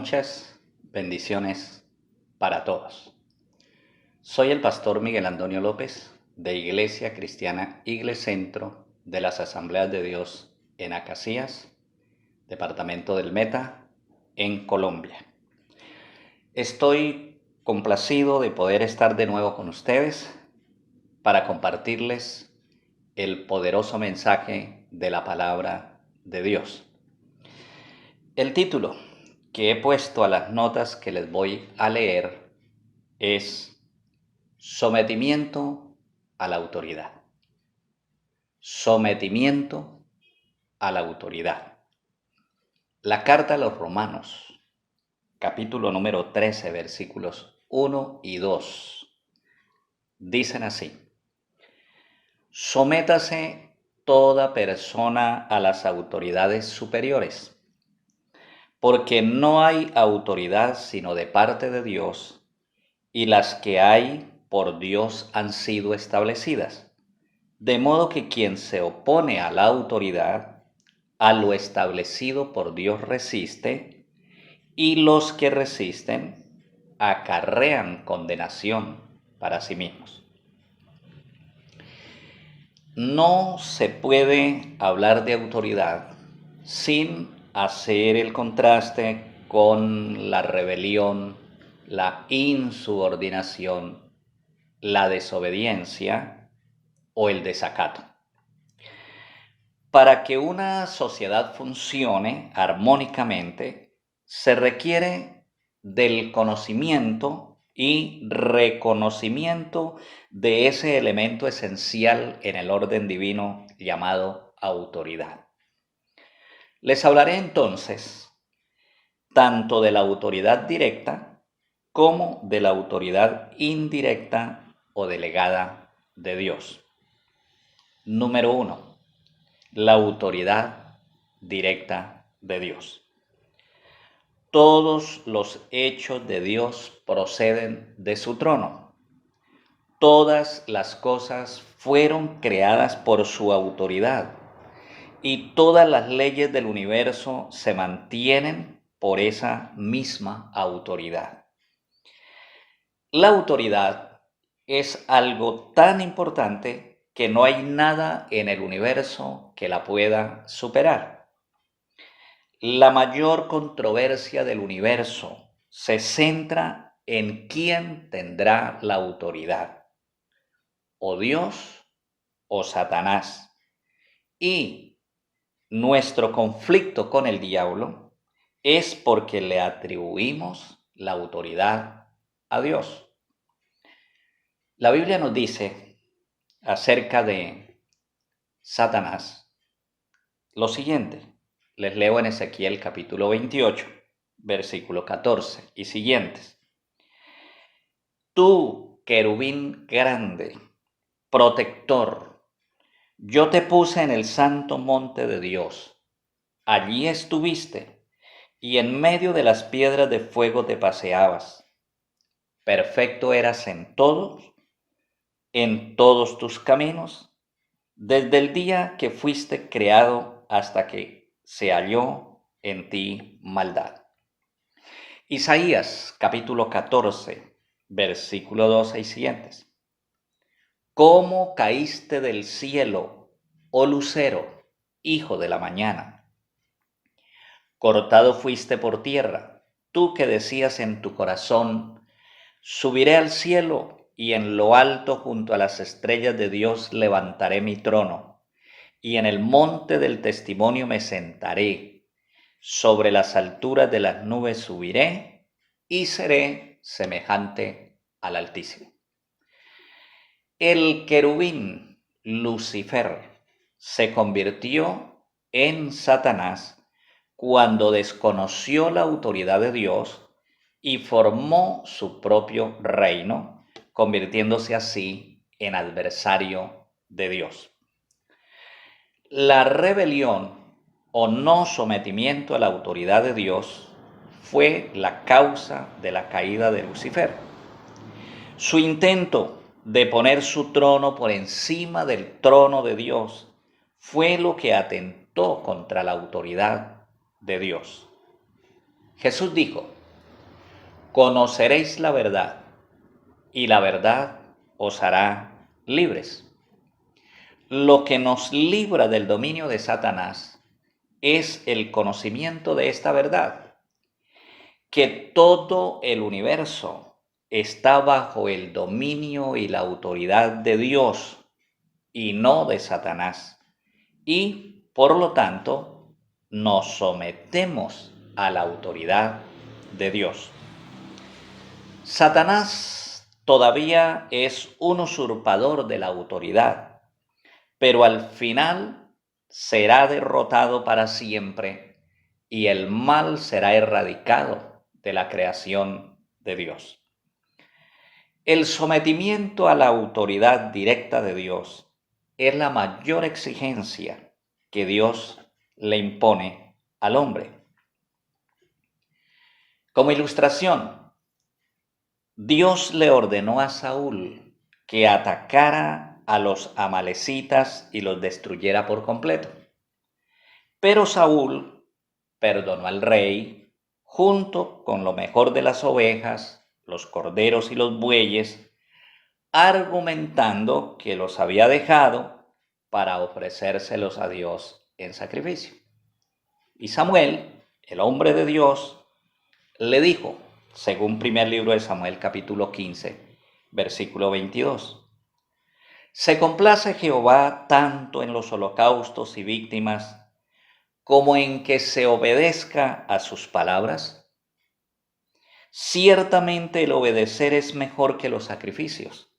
Muchas bendiciones para todos. Soy el pastor Miguel Antonio López de Iglesia Cristiana Igle Centro de las Asambleas de Dios en Acacías, departamento del Meta, en Colombia. Estoy complacido de poder estar de nuevo con ustedes para compartirles el poderoso mensaje de la palabra de Dios. El título que he puesto a las notas que les voy a leer es Sometimiento a la autoridad. Sometimiento a la autoridad. La carta a los Romanos, capítulo número 13, versículos 1 y 2, dicen así: Sométase toda persona a las autoridades superiores, porque no hay autoridad sino de parte de Dios, y las que hay por Dios han sido establecidas. De modo que quien se opone a la autoridad, a lo establecido por Dios resiste, y los que resisten acarrean condenación para sí mismos. No se puede hablar de autoridad sin hacer el contraste con la rebelión, la insubordinación, la desobediencia o el desacato. Para que una sociedad funcione armónicamente, se requiere del conocimiento y reconocimiento de ese elemento esencial en el orden divino llamado autoridad. Les hablaré entonces tanto de la autoridad directa como de la autoridad indirecta o delegada de Dios. Número 1. La autoridad directa de Dios. Todos los hechos de Dios proceden de su trono. Todas las cosas fueron creadas por su autoridad y todas las leyes del universo se mantienen por esa misma autoridad. La autoridad es algo tan importante que no hay nada en el universo que la pueda superar. La mayor controversia del universo se centra en quién tendrá la autoridad, o Dios o Satanás. Y nuestro conflicto con el diablo es porque le atribuimos la autoridad a Dios. La Biblia nos dice acerca de Satanás lo siguiente. Les leo en Ezequiel capítulo 28, versículo 14 y siguientes. Tú, querubín grande, protector, yo te puse en el santo monte de Dios. Allí estuviste, y en medio de las piedras de fuego te paseabas. Perfecto eras en todos tus caminos, desde el día que fuiste creado hasta que se halló en ti maldad. Isaías capítulo 14, versículo 12 y siguientes. ¿Cómo caíste del cielo, oh lucero, hijo de la mañana? Cortado fuiste por tierra, tú que decías en tu corazón, subiré al cielo y en lo alto junto a las estrellas de Dios levantaré mi trono. Y en el monte del testimonio me sentaré, sobre las alturas de las nubes subiré y seré semejante al Altísimo. El querubín Lucifer se convirtió en Satanás cuando desconoció la autoridad de Dios y formó su propio reino, convirtiéndose así en adversario de Dios. La rebelión o no sometimiento a la autoridad de Dios fue la causa de la caída de Lucifer. Su intento de poner su trono por encima del trono de Dios fue lo que atentó contra la autoridad de Dios. Jesús dijo conoceréis la verdad, y la verdad os hará libres. Lo que nos libra del dominio de Satanás es el conocimiento de esta verdad, que todo el universo está bajo el dominio y la autoridad de Dios y no de Satanás. Y, por lo tanto, nos sometemos a la autoridad de Dios. Satanás todavía es un usurpador de la autoridad, pero al final será derrotado para siempre y el mal será erradicado de la creación de Dios. El sometimiento a la autoridad directa de Dios es la mayor exigencia que Dios le impone al hombre. Como ilustración, Dios le ordenó a Saúl que atacara a los amalecitas y los destruyera por completo. Pero Saúl perdonó al rey junto con lo mejor de las ovejas, los corderos y los bueyes, argumentando que los había dejado para ofrecérselos a Dios en sacrificio. Y Samuel, el hombre de Dios, le dijo, según primer libro de Samuel capítulo 15, versículo 22, ¿se complace Jehová tanto en los holocaustos y víctimas como en que se obedezca a sus palabras? Ciertamente el obedecer es mejor que los sacrificios,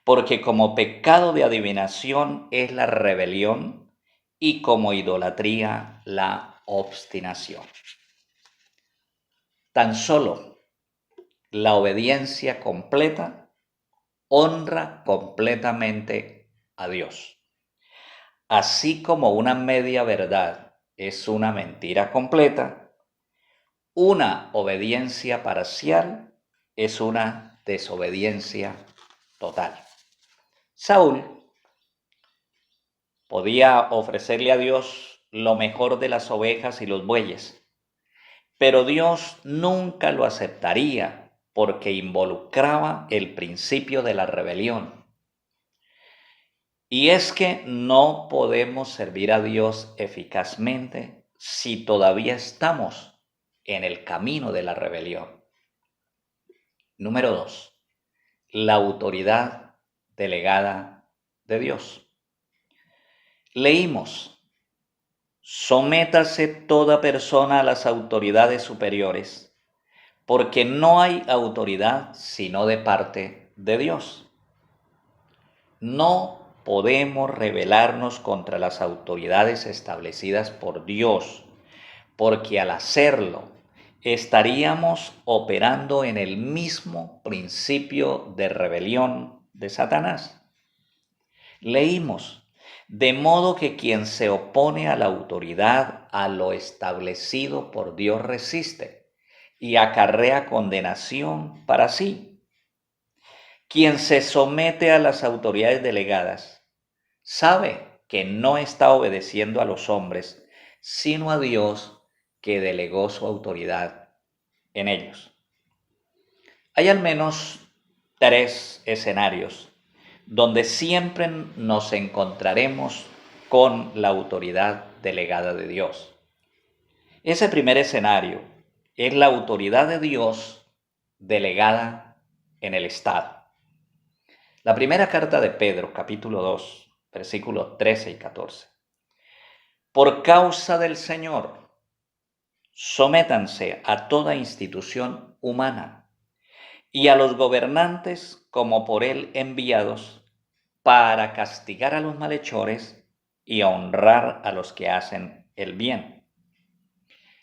porque como pecado de adivinación es la rebelión y como idolatría la obstinación. Tan solo la obediencia completa honra completamente a Dios. Así como una media verdad es una mentira completa, una obediencia parcial es una desobediencia total. Saúl podía ofrecerle a Dios lo mejor de las ovejas y los bueyes, pero Dios nunca lo aceptaría porque involucraba el principio de la rebelión. Y es que no podemos servir a Dios eficazmente si todavía estamos en el camino de la rebelión. Número 2. La autoridad delegada de Dios. Leímos, sométase toda persona a las autoridades superiores, porque no hay autoridad sino de parte de Dios. No podemos rebelarnos contra las autoridades establecidas por Dios, porque al hacerlo estaríamos operando en el mismo principio de rebelión de Satanás. Leímos, de modo que quien se opone a la autoridad, a lo establecido por Dios resiste y acarrea condenación para sí. Quien se somete a las autoridades delegadas sabe que no está obedeciendo a los hombres, sino a Dios que delegó su autoridad en ellos. Hay al menos 3 escenarios donde siempre nos encontraremos con la autoridad delegada de Dios. Ese primer escenario es la autoridad de Dios delegada en el Estado. La primera carta de Pedro, capítulo 2, versículos 13 y 14. Por causa del Señor, sométanse a toda institución humana y a los gobernantes como por él enviados para castigar a los malhechores y honrar a los que hacen el bien.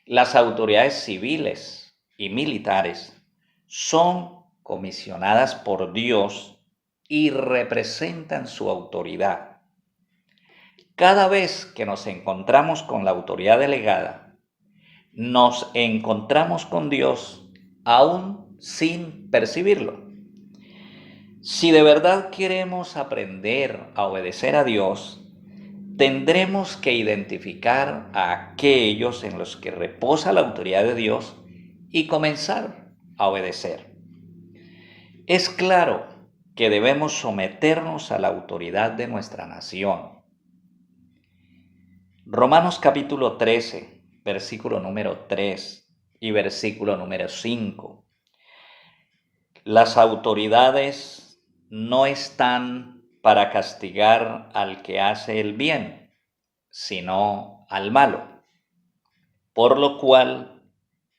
Las autoridades civiles y militares son comisionadas por Dios y representan su autoridad. Cada vez que nos encontramos con la autoridad delegada, nos encontramos con Dios aún sin percibirlo. Si de verdad queremos aprender a obedecer a Dios, tendremos que identificar a aquellos en los que reposa la autoridad de Dios y comenzar a obedecer. Es claro que debemos someternos a la autoridad de nuestra nación. Romanos capítulo 13, versículo número 3 y versículo número 5. Las autoridades no están para castigar al que hace el bien, sino al malo, por lo cual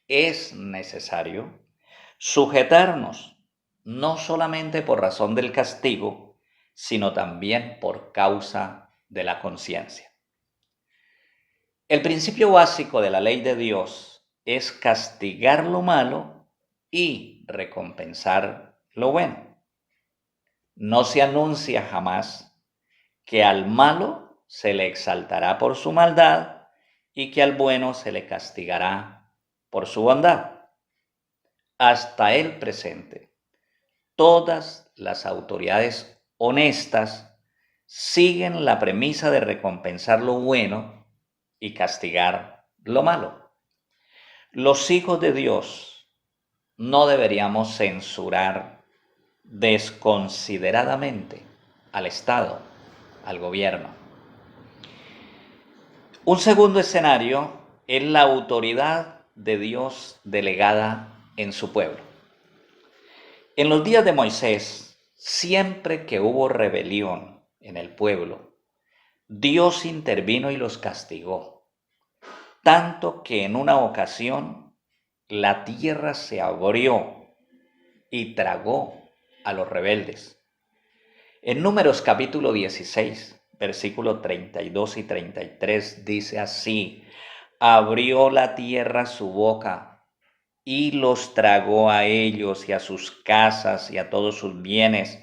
es necesario sujetarnos, no solamente por razón del castigo, sino también por causa de la conciencia. El principio básico de la ley de Dios es castigar lo malo y recompensar lo bueno. No se anuncia jamás que al malo se le exaltará por su maldad y que al bueno se le castigará por su bondad. Hasta el presente, todas las autoridades honestas siguen la premisa de recompensar lo bueno y castigar lo malo. Los hijos de Dios no deberíamos censurar desconsideradamente al Estado, al gobierno. Un segundo escenario es la autoridad de Dios delegada en su pueblo. En los días de Moisés, siempre que hubo rebelión en el pueblo, Dios intervino y los castigó, tanto que en una ocasión la tierra se abrió y tragó a los rebeldes. En Números capítulo 16, versículos 32 y 33 dice así: abrió la tierra su boca y los tragó a ellos y a sus casas y a todos sus bienes,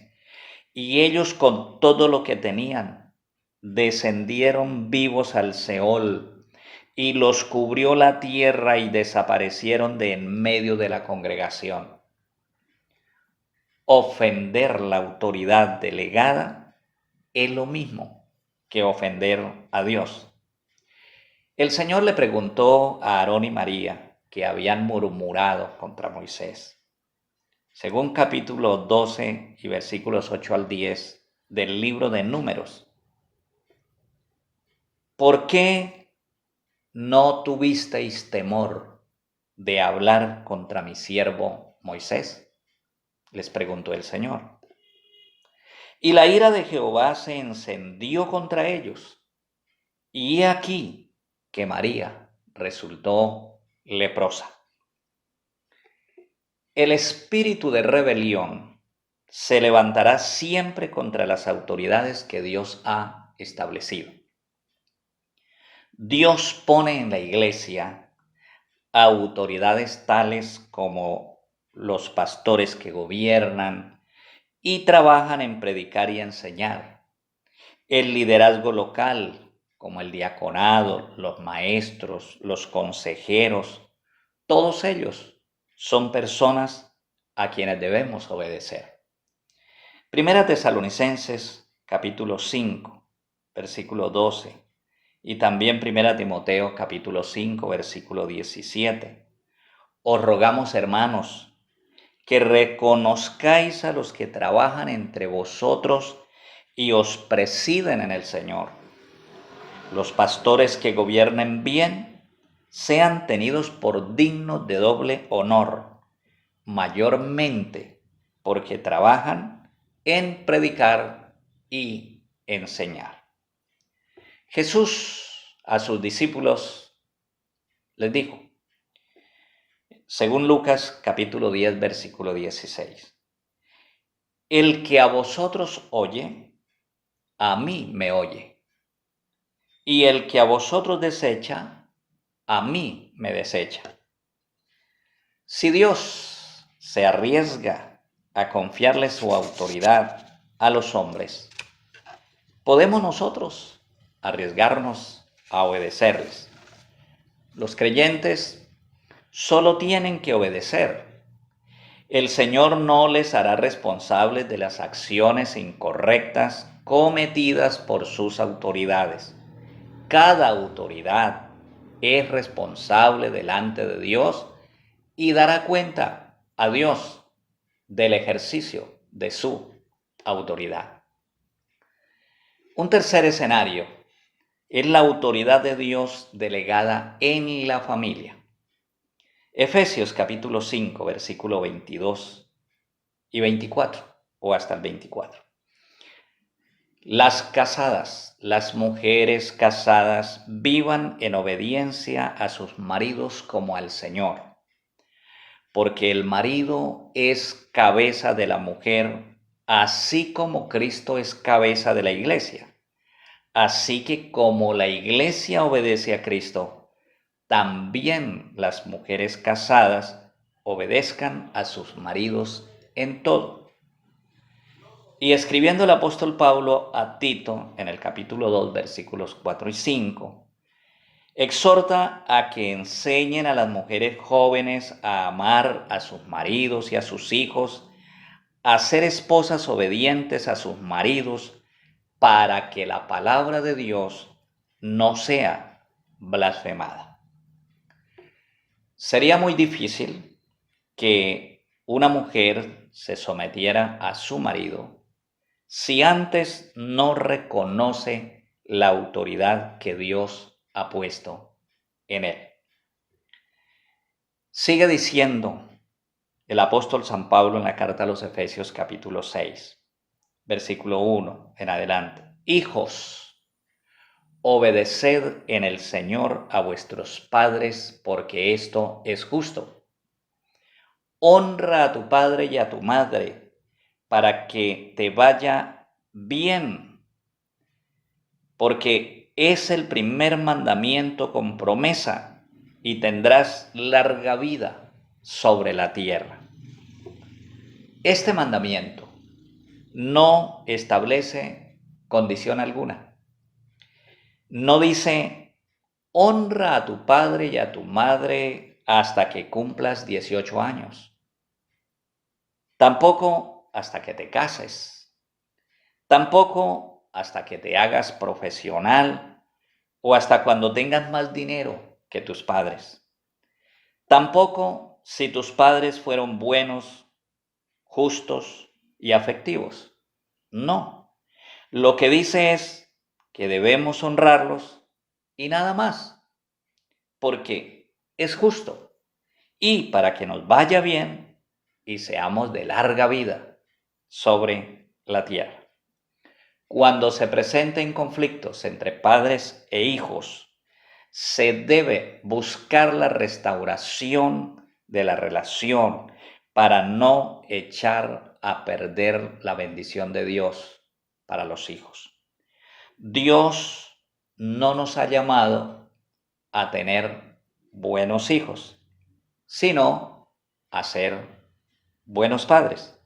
y ellos con todo lo que tenían descendieron vivos al Seol, y los cubrió la tierra y desaparecieron de en medio de la congregación. Ofender la autoridad delegada es lo mismo que ofender a Dios. El Señor le preguntó a Aarón y María, que habían murmurado contra Moisés, según capítulo 12 y versículos 8 al 10 del libro de Números: ¿por qué no tuvisteis temor de hablar contra mi siervo Moisés? Les preguntó el Señor. Y la ira de Jehová se encendió contra ellos, y he aquí que María resultó leprosa. El espíritu de rebelión se levantará siempre contra las autoridades que Dios ha establecido. Dios pone en la iglesia autoridades tales como los pastores que gobiernan y trabajan en predicar y enseñar, el liderazgo local como el diaconado, los maestros, los consejeros. Todos ellos son personas a quienes debemos obedecer. Primera Tesalonicenses capítulo 5, versículo 12, y también Primera Timoteo capítulo 5, versículo 17. Os rogamos, hermanos, que reconozcáis a los que trabajan entre vosotros y os presiden en el Señor. Los pastores que gobiernen bien sean tenidos por dignos de doble honor, mayormente porque trabajan en predicar y enseñar. Jesús a sus discípulos les dijo, según Lucas capítulo 10, versículo 16, el que a vosotros oye, a mí me oye, y el que a vosotros desecha, a mí me desecha. Si Dios se arriesga a confiarle su autoridad a los hombres, ¿podemos nosotros arriesgarnos a obedecerles? Los creyentes solo tienen que obedecer. El Señor no les hará responsables de las acciones incorrectas cometidas por sus autoridades. Cada autoridad es responsable delante de Dios y dará cuenta a Dios del ejercicio de su autoridad. Un tercer escenario es la autoridad de Dios delegada en la familia. Efesios capítulo 5, versículo 22 y 24, o hasta el 24. Las casadas, las mujeres casadas, vivan en obediencia a sus maridos como al Señor, porque el marido es cabeza de la mujer, así como Cristo es cabeza de la iglesia. Así que como la iglesia obedece a Cristo, también las mujeres casadas obedezcan a sus maridos en todo. Y escribiendo el apóstol Pablo a Tito en el capítulo 2, versículos 4 y 5, exhorta a que enseñen a las mujeres jóvenes a amar a sus maridos y a sus hijos, a ser esposas obedientes a sus maridos, para que la palabra de Dios no sea blasfemada. Sería muy difícil que una mujer se sometiera a su marido si antes no reconoce la autoridad que Dios ha puesto en él. Sigue diciendo el apóstol San Pablo en la carta a los Efesios capítulo 6, versículo 1 en adelante. Hijos, obedeced en el Señor a vuestros padres, porque esto es justo. Honra a tu padre y a tu madre, para que te vaya bien, porque es el primer mandamiento con promesa, y tendrás larga vida sobre la tierra. Este mandamiento no establece condición alguna. No dice, honra a tu padre y a tu madre hasta que cumplas 18 años. Tampoco hasta que te cases. Tampoco hasta que te hagas profesional o hasta cuando tengas más dinero que tus padres. Tampoco si tus padres fueron buenos, justos y afectivos. No. Lo que dice es que debemos honrarlos y nada más, porque es justo y para que nos vaya bien y seamos de larga vida sobre la tierra. Cuando se presenten conflictos entre padres e hijos, se debe buscar la restauración de la relación para no echar a perder la bendición de Dios para los hijos. Dios no nos ha llamado a tener buenos hijos, sino a ser buenos padres.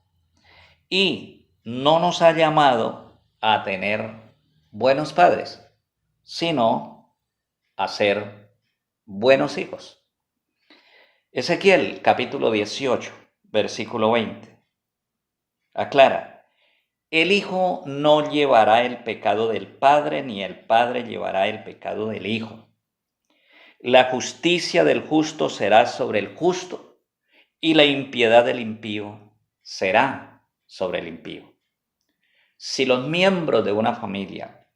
Y no nos ha llamado a tener buenos padres, sino a ser buenos hijos. Ezequiel capítulo 18, versículo 20. Aclara, el hijo no llevará el pecado del padre, ni el padre llevará el pecado del hijo. La justicia del justo será sobre el justo, y la impiedad del impío será sobre el impío. Si los miembros de una familia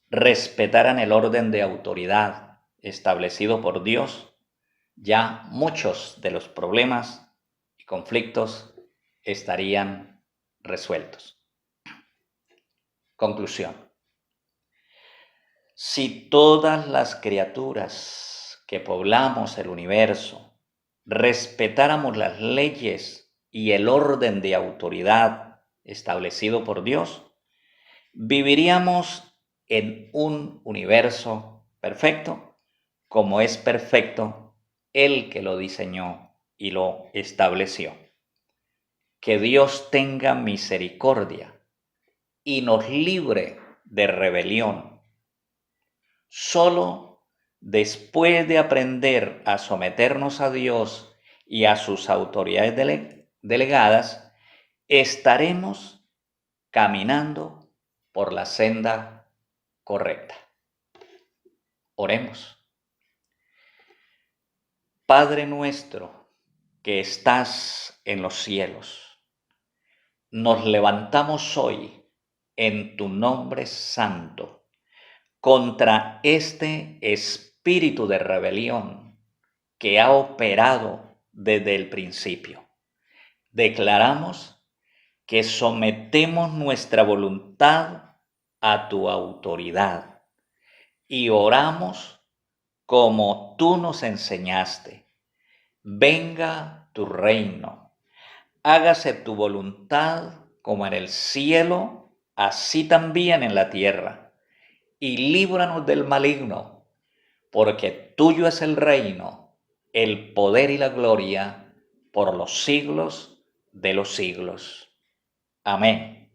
respetaran el orden de autoridad establecido por Dios, ya muchos de los problemas y conflictos estarían resueltos. Conclusión. Si todas las criaturas que poblamos el universo respetáramos las leyes y el orden de autoridad establecido por Dios, viviríamos en un universo perfecto, como es perfecto el que lo diseñó y lo estableció. Que Dios tenga misericordia y nos libre de rebelión. Solo después de aprender a someternos a Dios y a sus autoridades delegadas, estaremos caminando por la senda correcta. Oremos. Padre nuestro que estás en los cielos, nos levantamos hoy en tu nombre santo contra este espíritu de rebelión que ha operado desde el principio. Declaramos que sometemos nuestra voluntad a tu autoridad y oramos como tú nos enseñaste. Venga tu reino, hágase tu voluntad como en el cielo, así también en la tierra. Y líbranos del maligno, porque tuyo es el reino, el poder y la gloria, por los siglos de los siglos. Amén.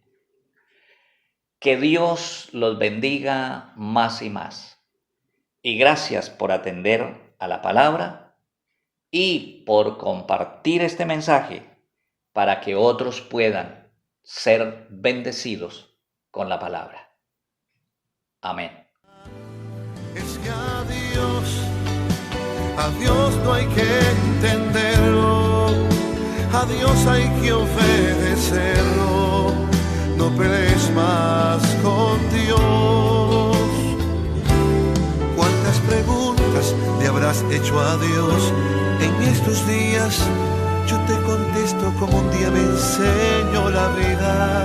Que Dios los bendiga más y más. Y gracias por atender a la palabra y por compartir este mensaje para que otros puedan ser bendecidos con la palabra. Amén. Es que a Dios no hay que entenderlo, a Dios hay que obedecerlo, no pelees más con Dios. ¿Cuántas preguntas le habrás hecho a Dios en estos días? Yo te contesto como un día me enseñó la vida.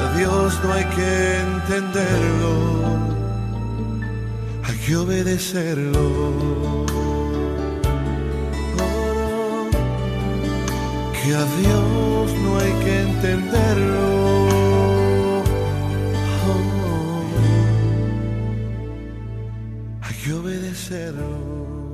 A Dios no hay que entenderlo, hay que obedecerlo. Oh, que a Dios no hay que entenderlo. Oh, hay que obedecerlo.